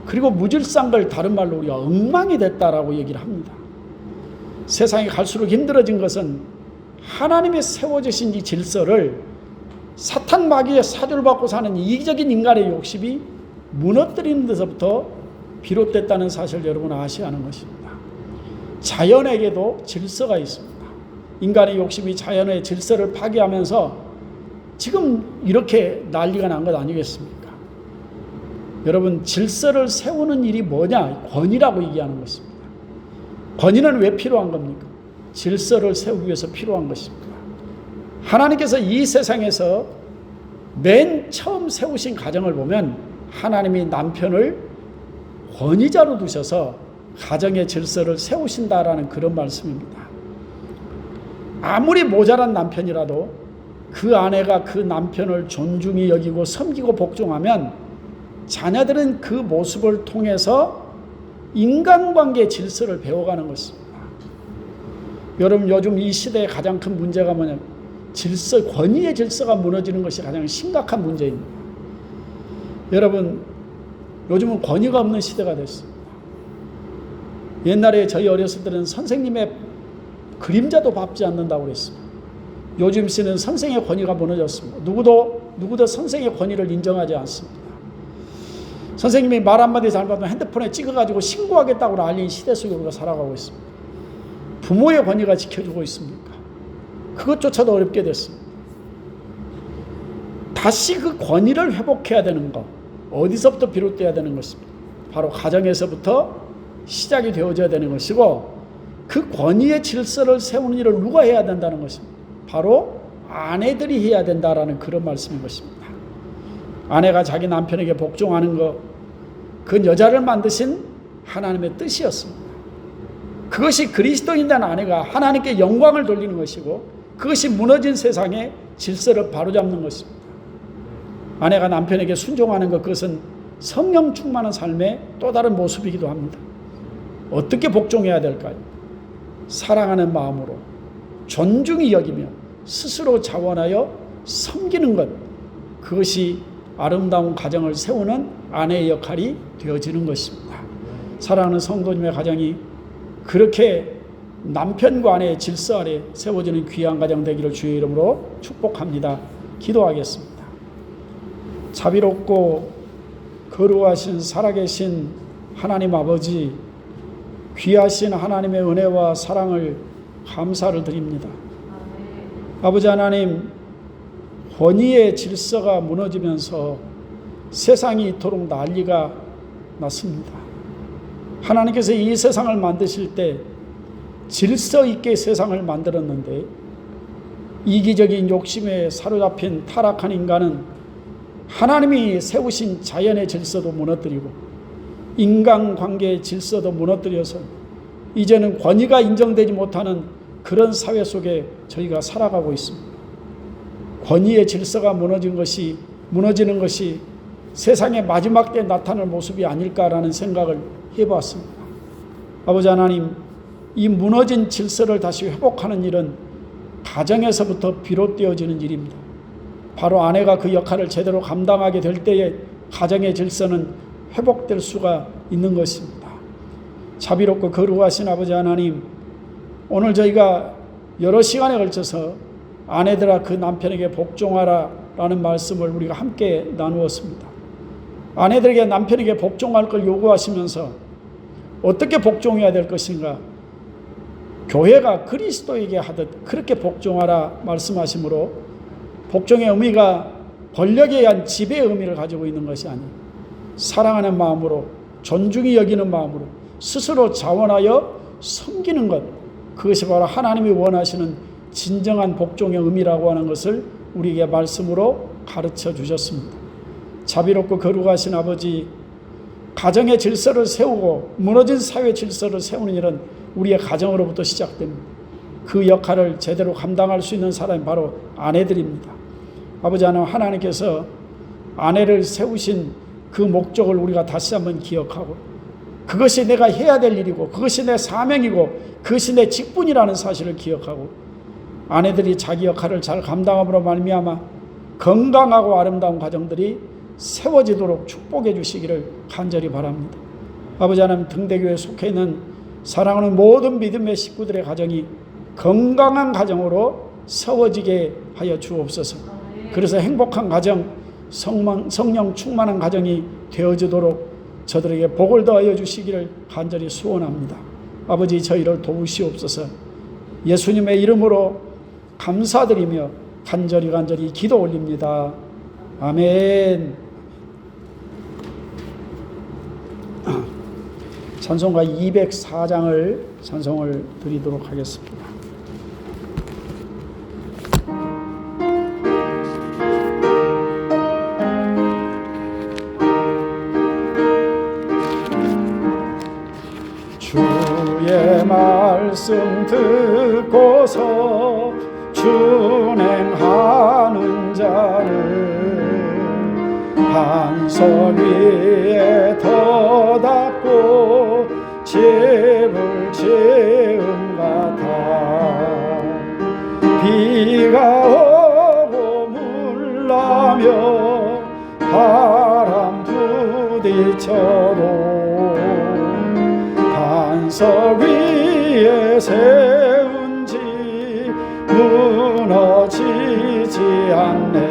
그리고 무질서한 걸 다른 말로 우리가 엉망이 됐다라고 얘기를 합니다. 세상이 갈수록 힘들어진 것은 하나님의 세워주신 이 질서를 사탄 마귀의 사주를 받고 사는 이기적인 인간의 욕심이 무너뜨리는 데서부터 비롯됐다는 사실을 여러분 아셔야 하는 것입니다. 자연에게도 질서가 있습니다. 인간의 욕심이 자연의 질서를 파괴하면서 지금 이렇게 난리가 난 것 아니겠습니까? 여러분, 질서를 세우는 일이 뭐냐? 권위라고 얘기하는 것입니다. 권위는 왜 필요한 겁니까? 질서를 세우기 위해서 필요한 것입니다. 하나님께서 이 세상에서 맨 처음 세우신 가정을 보면 하나님이 남편을 권위자로 두셔서 가정의 질서를 세우신다라는 그런 말씀입니다. 아무리 모자란 남편이라도 그 아내가 그 남편을 존중히 여기고 섬기고 복종하면 자녀들은 그 모습을 통해서 인간관계의 질서를 배워가는 것입니다. 여러분, 요즘 이 시대의 가장 큰 문제가 뭐냐면 권위의 질서가 무너지는 것이 가장 심각한 문제입니다. 여러분, 요즘은 권위가 없는 시대가 됐습니다. 옛날에 저희 어렸을 때는 선생님의 그림자도 밟지 않는다고 그랬습니다. 요즘 시대는 선생의 권위가 무너졌습니다. 누구도 선생의 권위를 인정하지 않습니다. 선생님이 말 한마디 잘못하면 핸드폰에 찍어가지고 신고하겠다고 알린 시대 속에 우리가 살아가고 있습니다. 부모의 권위가 지켜주고 있습니까? 그것조차도 어렵게 됐습니다. 다시 그 권위를 회복해야 되는 것, 어디서부터 비롯돼야 되는 것입니다. 바로 가정에서부터 시작이 되어져야 되는 것이고, 그 권위의 질서를 세우는 일을 누가 해야 된다는 것입니다. 바로 아내들이 해야 된다라는 그런 말씀인 것입니다. 아내가 자기 남편에게 복종하는 것, 그건 여자를 만드신 하나님의 뜻이었습니다. 그것이 그리스도인 된 아내가 하나님께 영광을 돌리는 것이고, 그것이 무너진 세상의 질서를 바로잡는 것입니다. 아내가 남편에게 순종하는 것, 그것은 성령 충만한 삶의 또 다른 모습이기도 합니다. 어떻게 복종해야 될까요? 사랑하는 마음으로 존중히 여기며 스스로 자원하여 섬기는 것, 그것이 아름다운 가정을 세우는 아내의 역할이 되어지는 것입니다. 사랑하는 성도님의 가정이 그렇게 남편과 아내의 질서 아래 세워지는 귀한 가정 되기를 주의 이름으로 축복합니다. 기도하겠습니다. 자비롭고 거룩하신 살아계신 하나님 아버지, 귀하신 하나님의 은혜와 사랑을 감사를 드립니다. 아버지 하나님, 권위의 질서가 무너지면서 세상이 이토록 난리가 났습니다. 하나님께서 이 세상을 만드실 때 질서 있게 세상을 만들었는데, 이기적인 욕심에 사로잡힌 타락한 인간은 하나님이 세우신 자연의 질서도 무너뜨리고 인간관계의 질서도 무너뜨려서 이제는 권위가 인정되지 못하는 그런 사회 속에 저희가 살아가고 있습니다. 권위의 질서가 무너지는 것이 세상의 마지막 때 나타날 모습이 아닐까라는 생각을 해봤습니다. 아버지 하나님, 이 무너진 질서를 다시 회복하는 일은 가정에서부터 비롯되어지는 일입니다. 바로 아내가 그 역할을 제대로 감당하게 될 때에 가정의 질서는 회복될 수가 있는 것입니다. 자비롭고 거룩하신 아버지 하나님, 오늘 저희가 여러 시간에 걸쳐서 아내들아 그 남편에게 복종하라 라는 말씀을 우리가 함께 나누었습니다. 아내들에게 남편에게 복종할 걸 요구하시면서 어떻게 복종해야 될 것인가, 교회가 그리스도에게 하듯 그렇게 복종하라 말씀하시므로, 복종의 의미가 권력에 의한 지배의 의미를 가지고 있는 것이 아니에요. 사랑하는 마음으로, 존중히 여기는 마음으로 스스로 자원하여 섬기는 것, 그것이 바로 하나님이 원하시는 진정한 복종의 의미라고 하는 것을 우리에게 말씀으로 가르쳐 주셨습니다. 자비롭고 거룩하신 아버지, 가정의 질서를 세우고 무너진 사회 질서를 세우는 일은 우리의 가정으로부터 시작됩니다. 그 역할을 제대로 감당할 수 있는 사람이 바로 아내들입니다. 아버지 하나님께서 아내를 세우신 그 목적을 우리가 다시 한번 기억하고, 그것이 내가 해야 될 일이고 그것이 내 사명이고 그것이 내 직분이라는 사실을 기억하고, 아내들이 자기 역할을 잘 감당함으로 말미암아 건강하고 아름다운 가정들이 세워지도록 축복해 주시기를 간절히 바랍니다. 아버지 하나님, 등대교회에 속해 있는 사랑하는 모든 믿음의 식구들의 가정이 건강한 가정으로 세워지게 하여 주옵소서. 그래서 행복한 가정, 성령 충만한 가정이 되어지도록 저들에게 복을 더하여 주시기를 간절히 소원합니다. 아버지, 저희를 도우시옵소서. 예수님의 이름으로 감사드리며 간절히 기도 올립니다. 아멘. 찬송가 204장을 찬송을 드리도록 하겠습니다. 주의 말씀 듣고서 준행하는 자는 반석 위에 터닫고 집을 지은 같아 반석 위에 세운 집 무너지지 않네.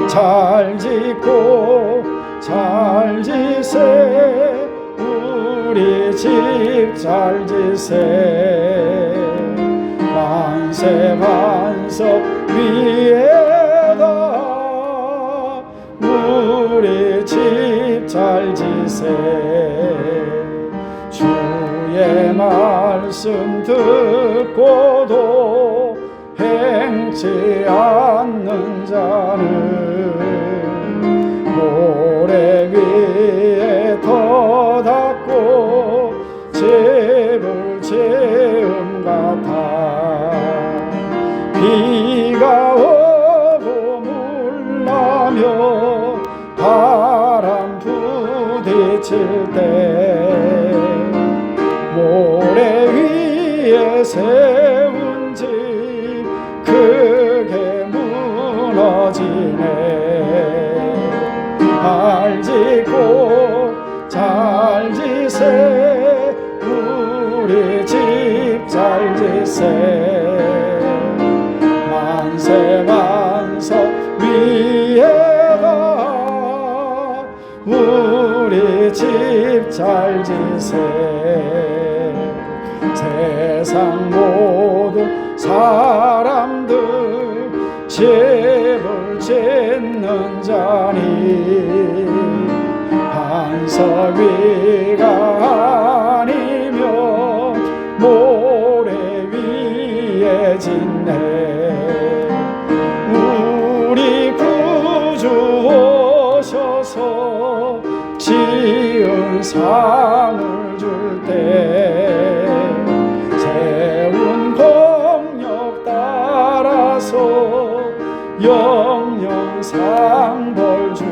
잘 짓고 잘 지세 우리 집 잘 지세. 만세 반석 위에다 우리 집 잘 지세. 주의 말씀 듣고도 행치 않는 자는 모래 위에 터 닦고 집을 지음 같아. 비가 오고 물나며 바람 부딪힐 때 모래 위에 세운 집 크게 무너지네. 잘 짓고 잘 지세 우리 집 잘 지세. 만세 반석 위에다 우리 집 잘 지세. 세상 모든 사람들 집을 짓는 자니 반석 위가 아니면 모래 위에 짓네. 우리 구주 오셔서 지은 상을 줄 때 세운 공력 따라서 영영 상벌 주리.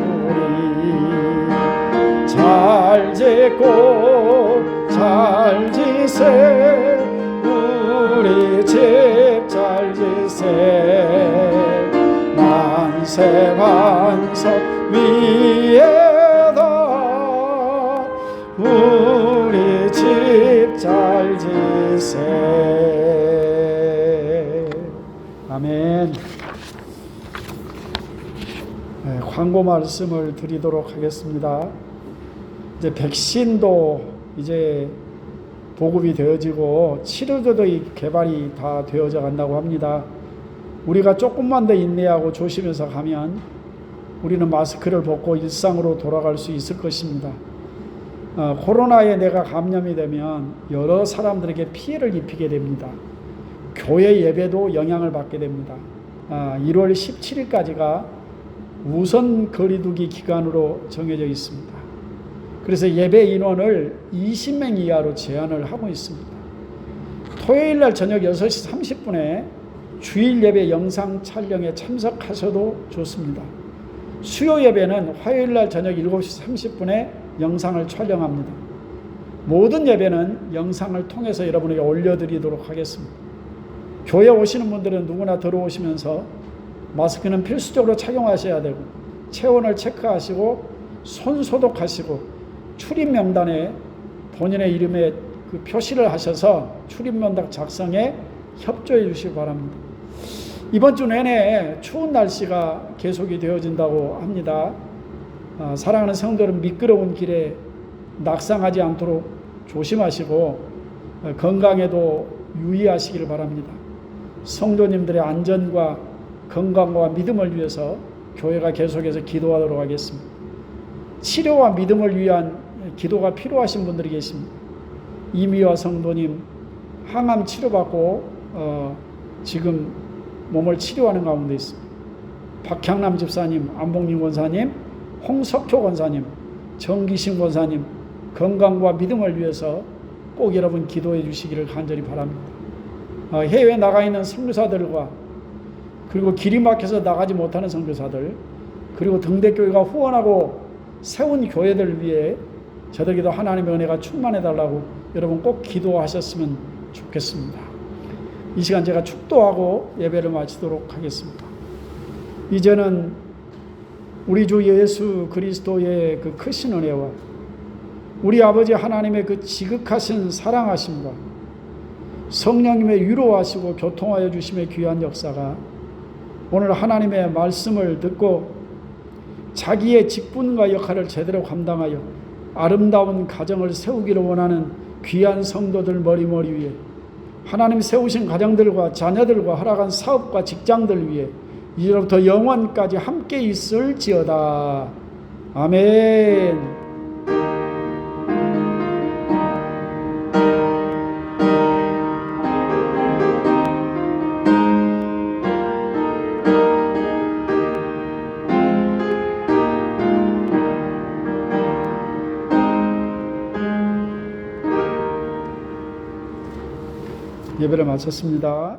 잘 짓고 잘 지세 우리 집 잘 지세. 만세 반석 위에다 우리 집 잘 지세. 아멘. 네, 광고 말씀을 드리도록 하겠습니다. 이제 백신도 이제 보급이 되어지고 치료제도 개발이 다 되어져 간다고 합니다. 우리가 조금만 더 인내하고 조심해서 가면 우리는 마스크를 벗고 일상으로 돌아갈 수 있을 것입니다. 코로나에 내가 감염이 되면 여러 사람들에게 피해를 입히게 됩니다. 교회 예배도 영향을 받게 됩니다. 1월 17일까지가 우선 거리두기 기간으로 정해져 있습니다. 그래서 예배 인원을 20명 이하로 제한을 하고 있습니다. 토요일 날 저녁 6시 30분에 주일 예배 영상 촬영에 참석하셔도 좋습니다. 수요 예배는 화요일 날 저녁 7시 30분에 영상을 촬영합니다. 모든 예배는 영상을 통해서 여러분에게 올려드리도록 하겠습니다. 교회 오시는 분들은 누구나 들어오시면서 마스크는 필수적으로 착용하셔야 되고 체온을 체크하시고 손 소독하시고 출입 명단에 본인의 이름에 그 표시를 하셔서 출입 명단 작성에 협조해 주시기 바랍니다. 이번 주 내내 추운 날씨가 계속이 되어진다고 합니다. 사랑하는 성도들은 미끄러운 길에 낙상하지 않도록 조심하시고 건강에도 유의하시기를 바랍니다. 성도님들의 안전과 건강과 믿음을 위해서 교회가 계속해서 기도하도록 하겠습니다. 치료와 믿음을 위한 기도가 필요하신 분들이 계십니다. 이미화 성도님 항암 치료받고 지금 몸을 치료하는 가운데 있습니다. 박향남 집사님, 안봉림 권사님, 홍석효 권사님, 정기신 권사님 건강과 믿음을 위해서 꼭 여러분 기도해 주시기를 간절히 바랍니다. 해외에 나가 있는 선교사들과 그리고 길이 막혀서 나가지 못하는 선교사들 그리고 등대교회가 후원하고 세운 교회들 위해 저들에게도 하나님의 은혜가 충만해달라고 여러분 꼭 기도하셨으면 좋겠습니다. 이 시간 제가 축도하고 예배를 마치도록 하겠습니다. 이제는 우리 주 예수 그리스도의 그 크신 은혜와 우리 아버지 하나님의 그 지극하신 사랑하심과 성령님의 위로하시고 교통하여 주심의 귀한 역사가 오늘 하나님의 말씀을 듣고 자기의 직분과 역할을 제대로 감당하여 아름다운 가정을 세우기를 원하는 귀한 성도들 머리머리 위에, 하나님 세우신 가정들과 자녀들과 허락한 사업과 직장들 위에 이제부터 영원까지 함께 있을지어다. 아멘. 예배를 마쳤습니다.